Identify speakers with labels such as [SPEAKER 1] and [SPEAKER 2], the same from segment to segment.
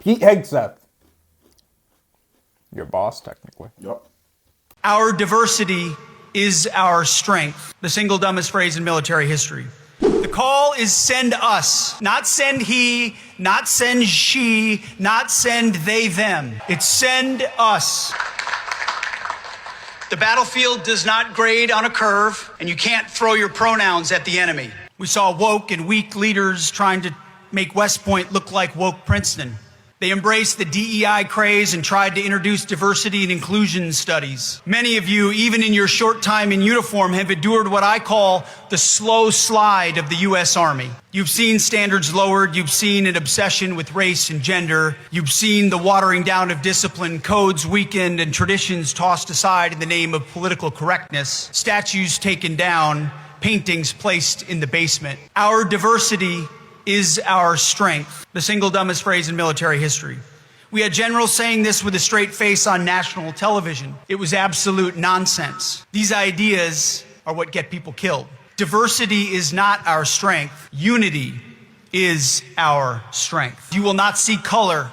[SPEAKER 1] Pete Hegseth. Your boss, technically.
[SPEAKER 2] Yep.
[SPEAKER 3] Our diversity is our strength. The single dumbest phrase in military history. The call is send us, not send he, not send she, not send they, them. It's send us. The battlefield does not grade on a curve, and you can't throw your pronouns at the enemy. We saw woke and weak leaders trying to make West Point look like woke Princeton. They embraced the DEI craze and tried to introduce diversity and inclusion studies. Many of you, even in your short time in uniform, have endured what I call the slow slide of the U.S. Army. You've seen standards lowered. You've seen an obsession with race and gender. You've seen the watering down of discipline, codes weakened, and traditions tossed aside in the name of political correctness, statues taken down, paintings placed in the basement. Our diversity is our strength. The single dumbest phrase in military history. We had generals saying this with a straight face on national television. It was absolute nonsense. These ideas are what get people killed. Diversity is not our strength. Unity is our strength. You will not see color,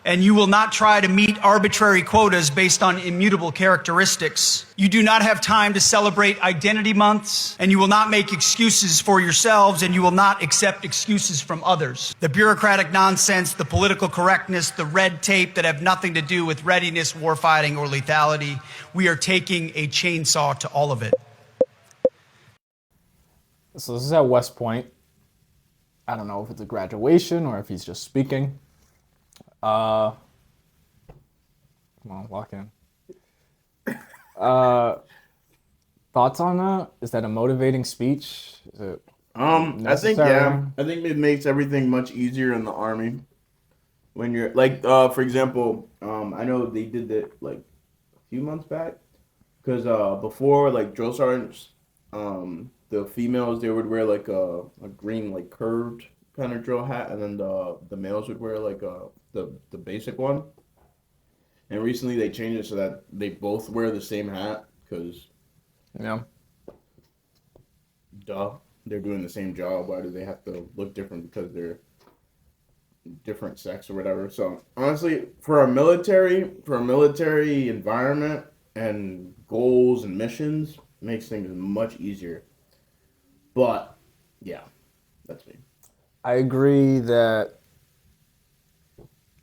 [SPEAKER 3] and you will not try to meet arbitrary quotas based on immutable characteristics. You do not have time to celebrate identity months, and you will not make excuses for yourselves, and you will not accept excuses from others. The bureaucratic nonsense, the political correctness, the red tape that have nothing to do with readiness, warfighting, or lethality, we are taking a chainsaw to all of it.
[SPEAKER 1] So this is at West Point. I don't know if it's a graduation or if he's just speaking. Come on, walk in. Thoughts on that? Is that a motivating speech? Is it
[SPEAKER 2] I think
[SPEAKER 1] necessary?
[SPEAKER 2] I think it makes everything much easier in the army. When you're like, for example, I know they did that like a few months back, because before like drill sergeants, the females they would wear like a green like curved kind of drill hat, and then the males would wear like the basic one. And recently they changed it so that they both wear the same hat, because
[SPEAKER 1] Yeah.
[SPEAKER 2] duh, they're doing the same job. Why do they have to look different because they're different sex or whatever? So honestly, for a military environment and goals and missions, makes things much easier. But yeah, that's me.
[SPEAKER 1] I agree that,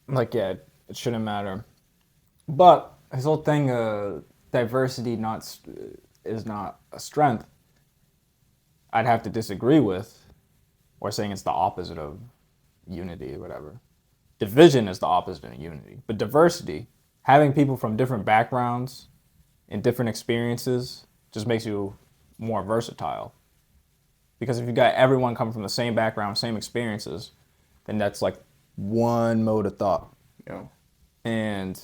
[SPEAKER 1] like, yeah, it shouldn't matter. But his whole thing, diversity is not a strength, I'd have to disagree with, or saying it's the opposite of unity or whatever. Division is the opposite of unity. But diversity, having people from different backgrounds and different experiences, just makes you more versatile. Because if you got everyone coming from the same background, same experiences, then that's like one mode of thought.
[SPEAKER 2] Yeah.
[SPEAKER 1] And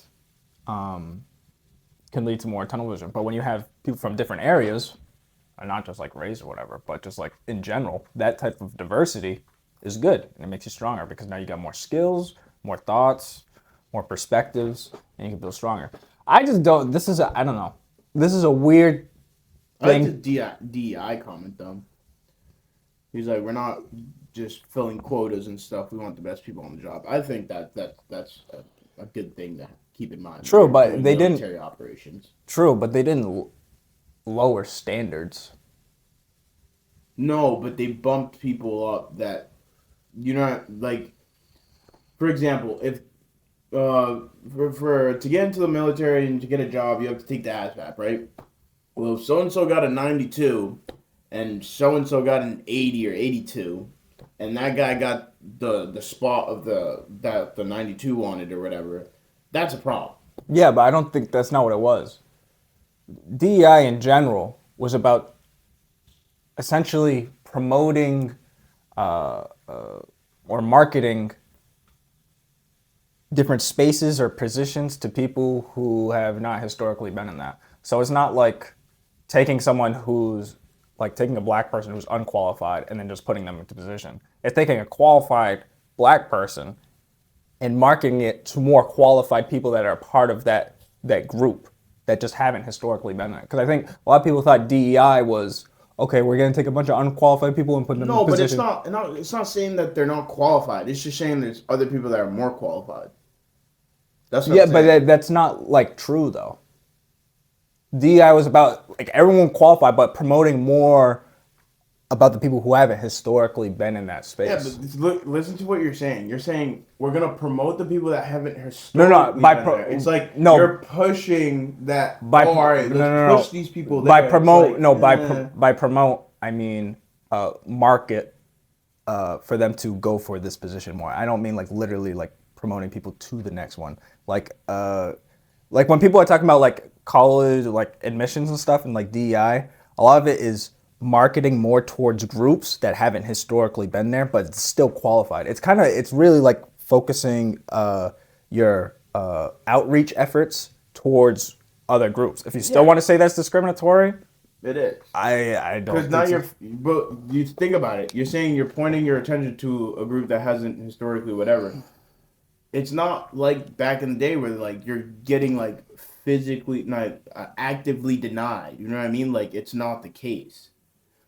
[SPEAKER 1] can lead to more tunnel vision. But when you have people from different areas, and not just like race or whatever, but just like in general, that type of diversity is good, and it makes you stronger because now you got more skills, more thoughts, more perspectives, and you can feel stronger. I just don't. I don't know. This is a weird
[SPEAKER 2] I like
[SPEAKER 1] thing.
[SPEAKER 2] the DEI comment though. He's like, we're not just filling quotas and stuff. We want the best people on the job. I think that's a good thing to keep in mind.
[SPEAKER 1] True,
[SPEAKER 2] when
[SPEAKER 1] but
[SPEAKER 2] you're doing
[SPEAKER 1] they didn't-
[SPEAKER 2] military operations.
[SPEAKER 1] True, but they didn't lower standards.
[SPEAKER 2] No, but they bumped people up that you're not like. For example, if for to get into the military and to get a job, you have to take the ASVAB, right? Well, if so and so got a 92, and so and so got an 80 or 82, and that guy got the spot of the 92 wanted or whatever, that's a problem.
[SPEAKER 1] Yeah, but I don't think that's not what it was. DEI in general was about essentially promoting or marketing different spaces or positions to people who have not historically been in that. So it's not like taking someone who's like taking a black person who's unqualified and then just putting them into position. It's taking a qualified black person and marketing it to more qualified people that are part of that group that just haven't historically been there. Because I think a lot of people thought DEI was, okay, we're going to take a bunch of unqualified people and put them in
[SPEAKER 2] No, but
[SPEAKER 1] position.
[SPEAKER 2] it's not saying that they're not qualified. It's just saying there's other people that are more qualified. That's what
[SPEAKER 1] Yeah,
[SPEAKER 2] I'm
[SPEAKER 1] but
[SPEAKER 2] saying.
[SPEAKER 1] that's not like true though. DEI was about like everyone qualified, but promoting more about the people who haven't historically been in that
[SPEAKER 2] Yeah,
[SPEAKER 1] space.
[SPEAKER 2] but look, listen to what you're saying. You're saying we're gonna promote the people that haven't
[SPEAKER 1] No,
[SPEAKER 2] historically been there. It's like
[SPEAKER 1] no,
[SPEAKER 2] you're pushing that.
[SPEAKER 1] by
[SPEAKER 2] Oh, all right, let's
[SPEAKER 1] no,
[SPEAKER 2] push
[SPEAKER 1] no.
[SPEAKER 2] these people
[SPEAKER 1] By
[SPEAKER 2] there. It's
[SPEAKER 1] promote,
[SPEAKER 2] like,
[SPEAKER 1] no, by promote, I mean market for them to go for this position more. I don't mean like literally like promoting people to the next one. Like when people are talking about like college, like admissions and stuff, and like DEI, a lot of it is marketing more towards groups that haven't historically been there, but it's still qualified. It's really like focusing your outreach efforts towards other groups. If you still
[SPEAKER 2] Yeah.
[SPEAKER 1] want to say that's discriminatory,
[SPEAKER 2] it is.
[SPEAKER 1] I don't
[SPEAKER 2] Because now
[SPEAKER 1] think so.
[SPEAKER 2] but you think about it. You're saying you're pointing your attention to a group that hasn't historically whatever. It's not like back in the day where like you're getting like physically not actively denied. You know what I mean? Like it's not the case.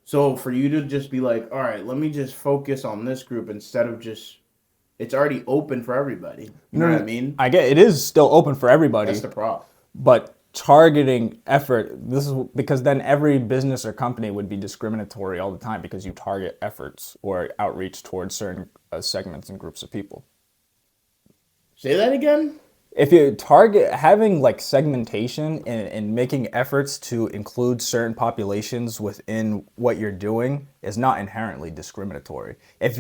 [SPEAKER 2] So for you to just be like, all right, let me just focus on this group instead of just, it's already open for everybody. You know what I mean?
[SPEAKER 1] I get it is still open for everybody,
[SPEAKER 2] That's the problem.
[SPEAKER 1] but targeting effort, this is because then every business or company would be discriminatory all the time because you target efforts or outreach towards certain segments and groups of people.
[SPEAKER 2] Say that again.
[SPEAKER 1] If you target having like segmentation and making efforts to include certain populations within what you're doing is not inherently discriminatory. If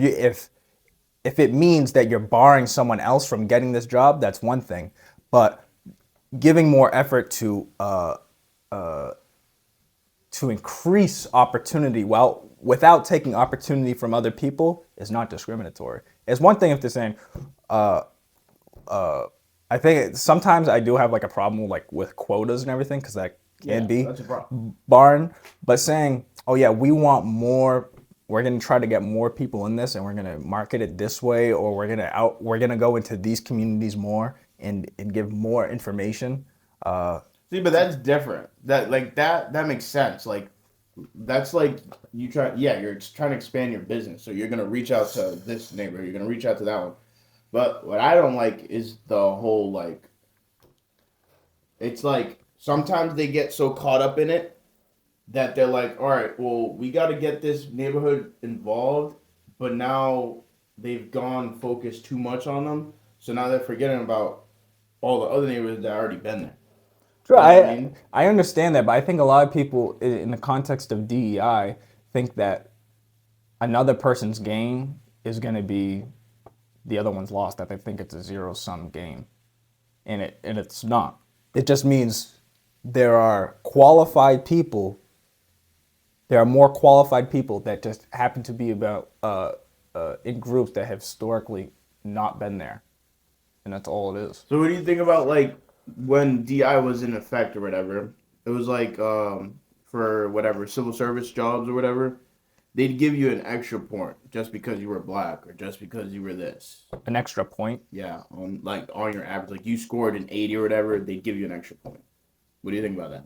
[SPEAKER 1] it means that you're barring someone else from getting this job, that's one thing. But giving more effort to increase opportunity without taking opportunity from other people is not discriminatory. It's one thing if they're saying, I think sometimes I do have like a problem like with quotas and everything because that can be
[SPEAKER 2] That's a problem.
[SPEAKER 1] barring. But saying, oh yeah, we want more. We're gonna try to get more people in this, and we're gonna market it this way, or we're gonna go into these communities more and give more information.
[SPEAKER 2] See, but that's different. That makes sense. Like that's like you're just trying to expand your business. So you're gonna reach out to this neighborhood, you're gonna reach out to that one. But what I don't like is the whole like it's like sometimes they get so caught up in it that they're like, all right, well, we got to get this neighborhood involved, but now they've gone focused too much on them, so now they're forgetting about all the other neighborhoods that already been there.
[SPEAKER 1] Sure,
[SPEAKER 2] You know what I mean?
[SPEAKER 1] I understand that, but I think a lot of people in the context of DEI think that another person's gain is going to be the other one's loss. That they think it's a zero-sum game, and it's not. It just means there are qualified people. There are more qualified people that just happen to be about in groups that have historically not been there, and that's all it is.
[SPEAKER 2] So what do you think about like when DI was in effect or whatever? It was like for whatever civil service jobs or whatever, they'd give you an extra point just because you were black or just because you were this.
[SPEAKER 1] An extra point.
[SPEAKER 2] Yeah, on your average, like you scored an 80 or whatever, they'd give you an extra point. What do you think about that?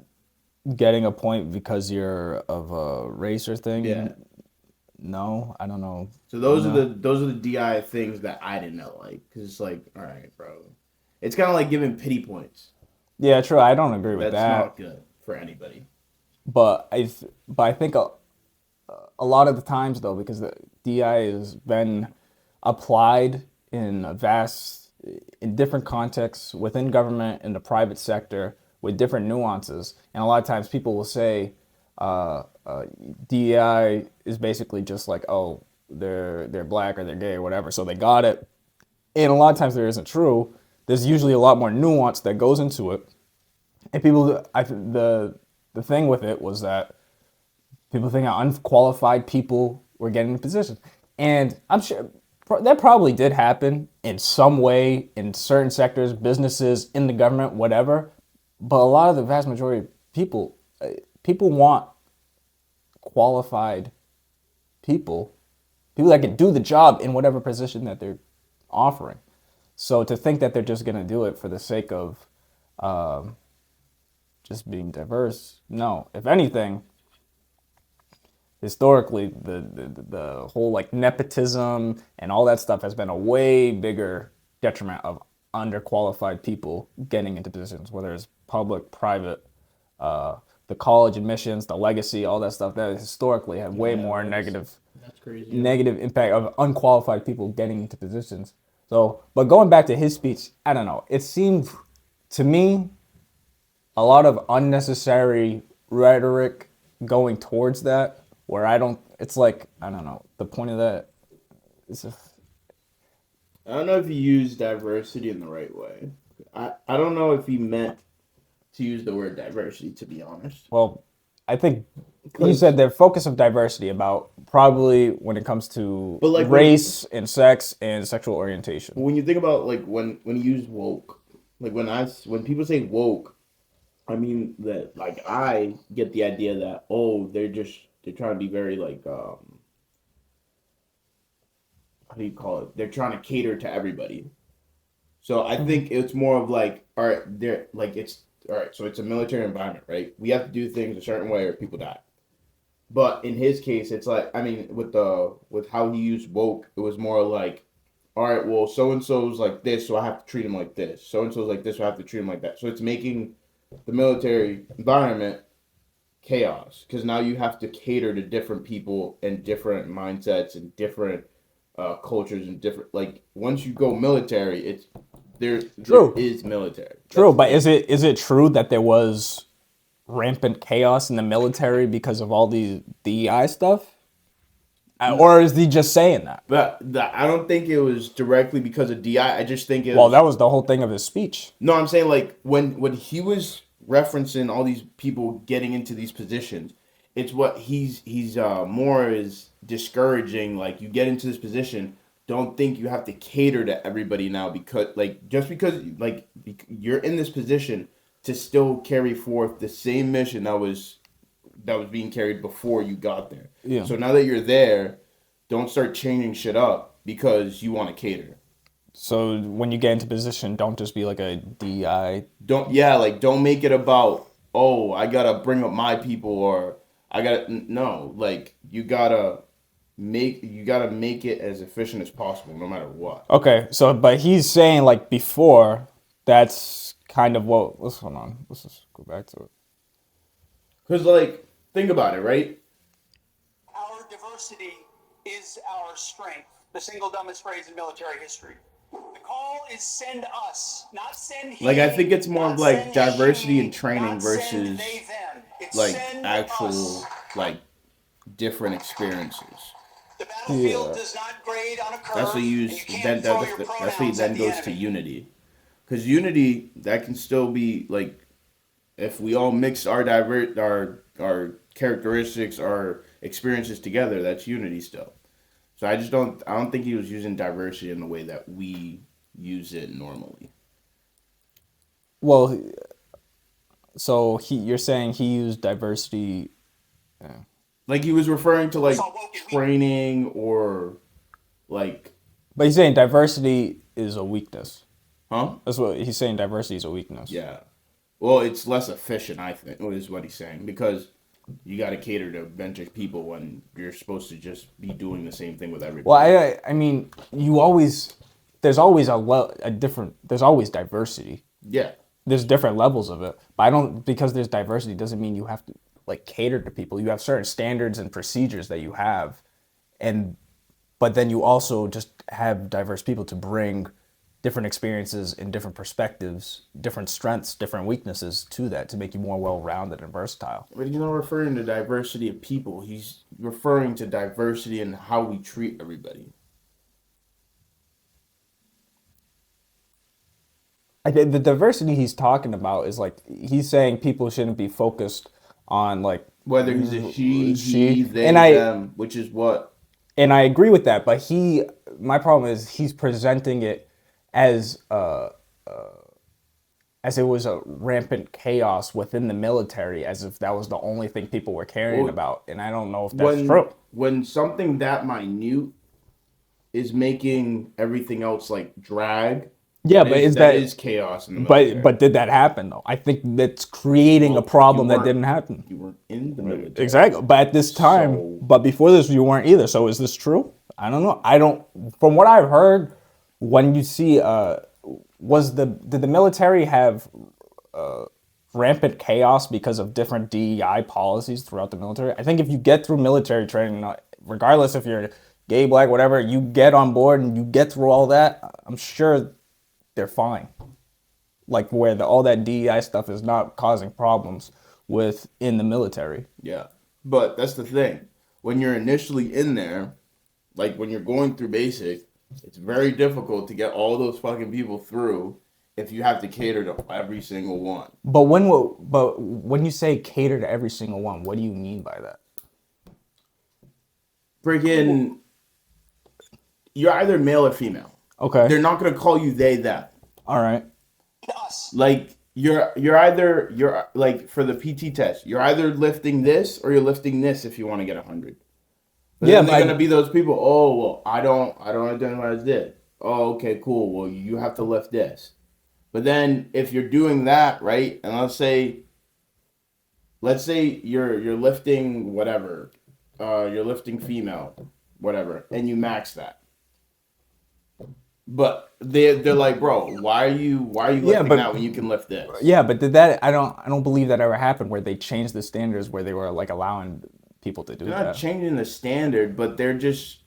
[SPEAKER 1] Getting a point because you're of a race or thing.
[SPEAKER 2] Yeah.
[SPEAKER 1] No, I don't know.
[SPEAKER 2] So those
[SPEAKER 1] No.
[SPEAKER 2] are the DI things that I didn't know, like, because it's like, all right, bro, it's kind of like giving pity points.
[SPEAKER 1] Yeah, true. I don't agree with
[SPEAKER 2] That's
[SPEAKER 1] that.
[SPEAKER 2] not good for anybody.
[SPEAKER 1] But I think a lot of the times though, because the DI has been applied in in different contexts within government and the private sector with different nuances, and a lot of times people will say DEI is basically just like, oh, they're black or they're gay or whatever, so they got it. And a lot of times there isn't true. There's usually a lot more nuance that goes into it, and the thing with it was that people think that unqualified people were getting in positions. And I'm sure that probably did happen in some way in certain sectors, businesses, in the government, whatever. But a lot of the vast majority of people want qualified people that can do the job in whatever position that they're offering. So to think that they're just going to do it for the sake of just being diverse, no. If anything, historically, the whole like nepotism and all that stuff has been a way bigger detriment of underqualified people getting into positions, whether it's public, private, the college admissions, the legacy, all that stuff that historically had way more
[SPEAKER 2] That's crazy.
[SPEAKER 1] negative impact of unqualified people getting into positions. So, but going back to his speech, I don't know. It seemed to me a lot of unnecessary rhetoric going towards that, where it's like, I don't know, the point of that is just,
[SPEAKER 2] I don't know if he used diversity in the right way. I don't know if he meant to use the word diversity, to be honest.
[SPEAKER 1] well, I think you said the focus of diversity about probably when it comes to
[SPEAKER 2] But, like,
[SPEAKER 1] race and sex and sexual orientation.
[SPEAKER 2] When you think about like when you use woke, like when people say woke, I mean that like I get the idea that they're trying to be very like how do you call it? They're trying to cater to everybody. So I think it's more of like, all right, they're like it's all right. So it's a military environment, right? We have to do things a certain way or people die. But in his case, it's like I mean, with how he used woke, it was more like, all right, well, so and so's like this, so I have to treat him like this. So and so's like this, so I have to treat him like that. So it's making the military environment chaos because now you have to cater to different people and different mindsets and different cultures and different like once you go military, it's there
[SPEAKER 1] True.
[SPEAKER 2] is military.
[SPEAKER 1] True, but is it true that there was rampant chaos in the military because of all the DEI stuff? Or is he just saying that?
[SPEAKER 2] But I don't think it was directly because of DI. I just think it
[SPEAKER 1] Well,
[SPEAKER 2] was,
[SPEAKER 1] that was the whole thing of his speech.
[SPEAKER 2] no, I'm saying like when he was referencing all these people getting into these positions, it's what he's more is discouraging. Like you get into this position, don't think you have to cater to everybody now because like just because like you're in this position to still carry forth the same mission that was being carried before you got there.
[SPEAKER 1] Yeah.
[SPEAKER 2] So now that you're there, don't start changing shit up because you want to cater.
[SPEAKER 1] So when you get into position, don't just be like a DEI.
[SPEAKER 2] Don't make it about, oh, I gotta bring up my people or I gotta no, like you gotta make it as efficient as possible no matter what.
[SPEAKER 1] Okay, so but he's saying like before, that's kind of what. What's going on? Let's just go back to it.
[SPEAKER 2] Cause like think about it, right?
[SPEAKER 3] Our diversity is our strength. The single dumbest phrase in military history. The call is send us, not send he.
[SPEAKER 2] Like I think it's more of like
[SPEAKER 3] send
[SPEAKER 2] diversity
[SPEAKER 3] she,
[SPEAKER 2] and training
[SPEAKER 3] not send
[SPEAKER 2] versus
[SPEAKER 3] they, them. It's
[SPEAKER 2] like
[SPEAKER 3] send
[SPEAKER 2] actual
[SPEAKER 3] us.
[SPEAKER 2] like different experiences.
[SPEAKER 3] The battlefield
[SPEAKER 1] Yeah.
[SPEAKER 3] does not grade on a curve.
[SPEAKER 2] That's what you
[SPEAKER 3] and
[SPEAKER 2] use.
[SPEAKER 3] can't
[SPEAKER 2] Then
[SPEAKER 3] throw your
[SPEAKER 2] that's what
[SPEAKER 3] pronouns
[SPEAKER 2] then
[SPEAKER 3] at the
[SPEAKER 2] goes to
[SPEAKER 3] enemy.
[SPEAKER 2] unity, because unity that can still be like if we all mix our our characteristics, our experiences together. That's unity still. So I don't think he was using diversity in the way that we use it normally.
[SPEAKER 1] Well, so you're saying he used diversity.
[SPEAKER 2] Like he was referring to like
[SPEAKER 3] So woke is weak.
[SPEAKER 2] training or like
[SPEAKER 1] But he's saying diversity is a weakness.
[SPEAKER 2] huh?
[SPEAKER 1] That's what he's saying. Diversity is a weakness.
[SPEAKER 2] Yeah. Well, it's less efficient, I think, is what he's saying, because you got to cater to a bunch of people when you're supposed to just be doing the same thing with everybody.
[SPEAKER 1] Well, I mean, there's always there's always diversity.
[SPEAKER 2] Yeah.
[SPEAKER 1] There's different levels of it, but because there's diversity doesn't mean you have to like cater to people. You have certain standards and procedures that you have, but then you also just have diverse people to bring different experiences and different perspectives, different strengths, different weaknesses to that to make you more well-rounded and versatile.
[SPEAKER 2] But he's not referring to diversity of people. He's referring to diversity in how we treat everybody.
[SPEAKER 1] I think the diversity he's talking about is like he's saying people shouldn't be focused on like
[SPEAKER 2] Whether he's a she,
[SPEAKER 1] she,
[SPEAKER 2] he, they,
[SPEAKER 1] and I
[SPEAKER 2] them, which is what.
[SPEAKER 1] and I agree with that. But my problem is he's presenting it as it was a rampant chaos within the military, as if that was the only thing people were caring
[SPEAKER 2] Well,
[SPEAKER 1] about, and I don't know if that's true.
[SPEAKER 2] When something that minute is making everything else like drag.
[SPEAKER 1] Yeah, but
[SPEAKER 2] that is chaos in the military.
[SPEAKER 1] but did that happen though? I think that's creating a problem
[SPEAKER 2] you
[SPEAKER 1] that
[SPEAKER 2] weren't-
[SPEAKER 1] didn't happen.
[SPEAKER 2] You weren't in the military.
[SPEAKER 1] Exactly. But at this time,
[SPEAKER 2] So-
[SPEAKER 1] but before this, you weren't either. So is this true? I don't know. From what I've heard, when you see did the military have rampant chaos because of different DEI policies throughout the military? I think if you get through military training, regardless if you're gay, black, whatever, you get on board and you get through all that, I'm sure they're fine. Like where all that DEI stuff is not causing problems within the military.
[SPEAKER 2] Yeah. But that's the thing. When you're initially in there, like when you're going through basic, it's very difficult to get all those fucking people through if you have to cater to every single one.
[SPEAKER 1] But when you say cater to every single one, what do you mean by that?
[SPEAKER 2] Freaking, you're either male or female.
[SPEAKER 1] Okay.
[SPEAKER 2] They're not gonna call you they them.
[SPEAKER 1] All right.
[SPEAKER 2] Like you're like for the PT test, you're either lifting this or you're lifting this if you want to get 100. But
[SPEAKER 1] Yeah,
[SPEAKER 2] then they're
[SPEAKER 1] but
[SPEAKER 2] gonna be those people. Oh well, I don't identify as this. Oh okay, cool. Well, you have to lift this. But then if you're doing that right, and let's say you're lifting whatever, you're lifting female, whatever, and you max that. But they're like, bro, why are you lifting
[SPEAKER 1] but-
[SPEAKER 2] that when you can lift this?
[SPEAKER 1] Yeah, but did that? I don't believe that ever happened where they changed the standards where they were like allowing people to do
[SPEAKER 2] They're
[SPEAKER 1] that.
[SPEAKER 2] not changing the standard, but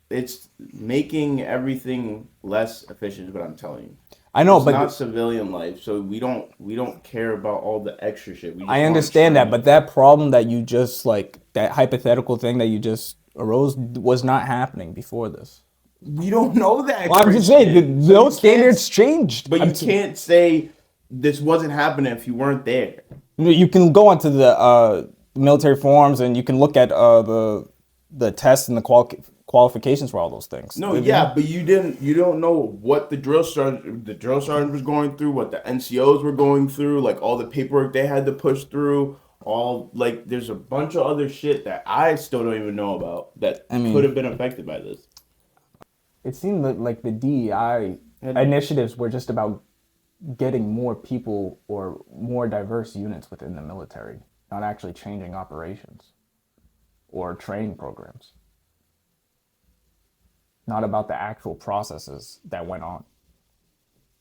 [SPEAKER 2] it's making everything less efficient. Is what I'm telling you.
[SPEAKER 1] I know,
[SPEAKER 2] It's
[SPEAKER 1] but
[SPEAKER 2] not civilian life, so we don't care about all the extra shit. We just
[SPEAKER 1] I
[SPEAKER 2] wanna
[SPEAKER 1] understand that,
[SPEAKER 2] train.
[SPEAKER 1] but that problem that you just like that hypothetical thing that you just arose was not happening before this.
[SPEAKER 2] We don't know that.
[SPEAKER 1] Well, I'm just
[SPEAKER 2] Christian.
[SPEAKER 1] saying,
[SPEAKER 2] So you
[SPEAKER 1] those standards
[SPEAKER 2] can't-
[SPEAKER 1] changed.
[SPEAKER 2] But you can't say this wasn't happening if you weren't there.
[SPEAKER 1] You can go onto the military forums and you can look at the tests and the qualifications for all those things.
[SPEAKER 2] No, yeah, but you don't know what the drill sergeant was going through, what the NCOs were going through, like all the paperwork they had to push through, all like there's a bunch of other shit that I still don't even know about that could have been affected by this.
[SPEAKER 1] It seemed like the DEI initiatives were just about getting more people or more diverse units within the military, not actually changing operations or training programs. Not about the actual processes that went on.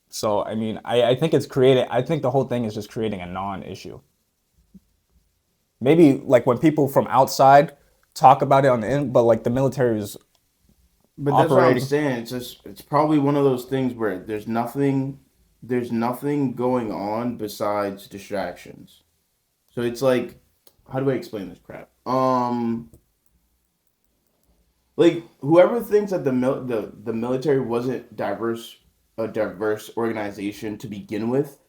[SPEAKER 1] So, I mean, I think I think the whole thing is just creating a non-issue. Maybe like when people from outside talk about it on the end, but like the military is
[SPEAKER 2] But that's what I'm
[SPEAKER 1] operating.
[SPEAKER 2] saying. It's probably one of those things where there's nothing going on besides distractions. So it's like, how do I explain this crap? Like whoever thinks that the military wasn't a diverse organization to begin with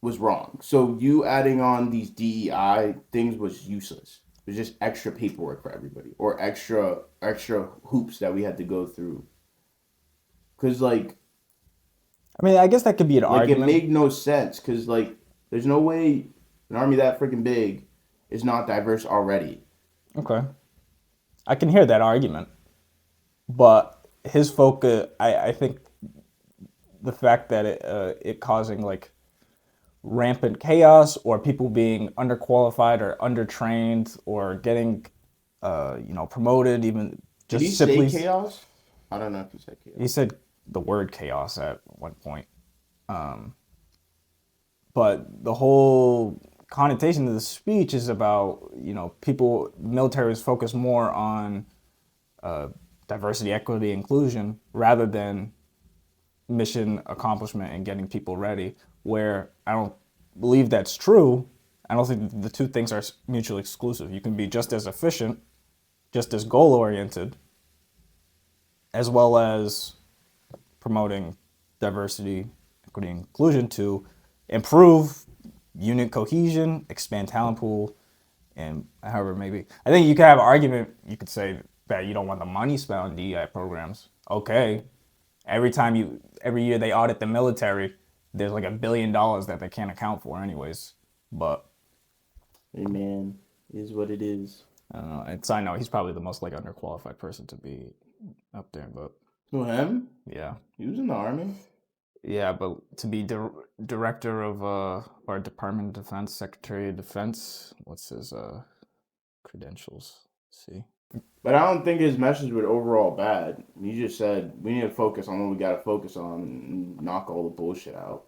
[SPEAKER 2] was wrong. So you adding on these DEI things was useless. It was just extra paperwork for everybody or extra hoops that we had to go through. Cause like
[SPEAKER 1] I mean, I guess that could be an
[SPEAKER 2] it
[SPEAKER 1] argument.
[SPEAKER 2] made no sense. Cause like there's no way an army that freaking big is not diverse already.
[SPEAKER 1] Okay. I can hear that argument. But his focus, I think the fact that it causing like rampant chaos or people being underqualified or undertrained or getting, promoted even
[SPEAKER 2] Did
[SPEAKER 1] just
[SPEAKER 2] he
[SPEAKER 1] simply.
[SPEAKER 2] say chaos? I don't know if he said chaos.
[SPEAKER 1] He said the word chaos at one point. But the whole connotation of the speech is about, military is focused more on diversity, equity, inclusion, rather than mission accomplishment and getting people ready, where I don't believe that's true. I don't think the two things are mutually exclusive. You can be just as efficient, just as goal-oriented, as well as promoting diversity, equity, and inclusion to improve unit cohesion, expand talent pool, and however it may be. I think you could have an argument, you could say that you don't want the money spent on DEI programs. Okay. Every year they audit the military, there's like $1 billion that they can't account for anyways. But
[SPEAKER 2] Hey man, it is what it is.
[SPEAKER 1] I don't know. It's, I know he's probably the most like underqualified person to be up there, but
[SPEAKER 2] Who, him?
[SPEAKER 1] yeah.
[SPEAKER 2] He was in the army.
[SPEAKER 1] Yeah, but to be director of our Department of Defense, Secretary of Defense, what's his credentials? Let's see.
[SPEAKER 2] But I don't think his message was overall bad. He just said we need to focus on what we got to focus on and knock all the bullshit out.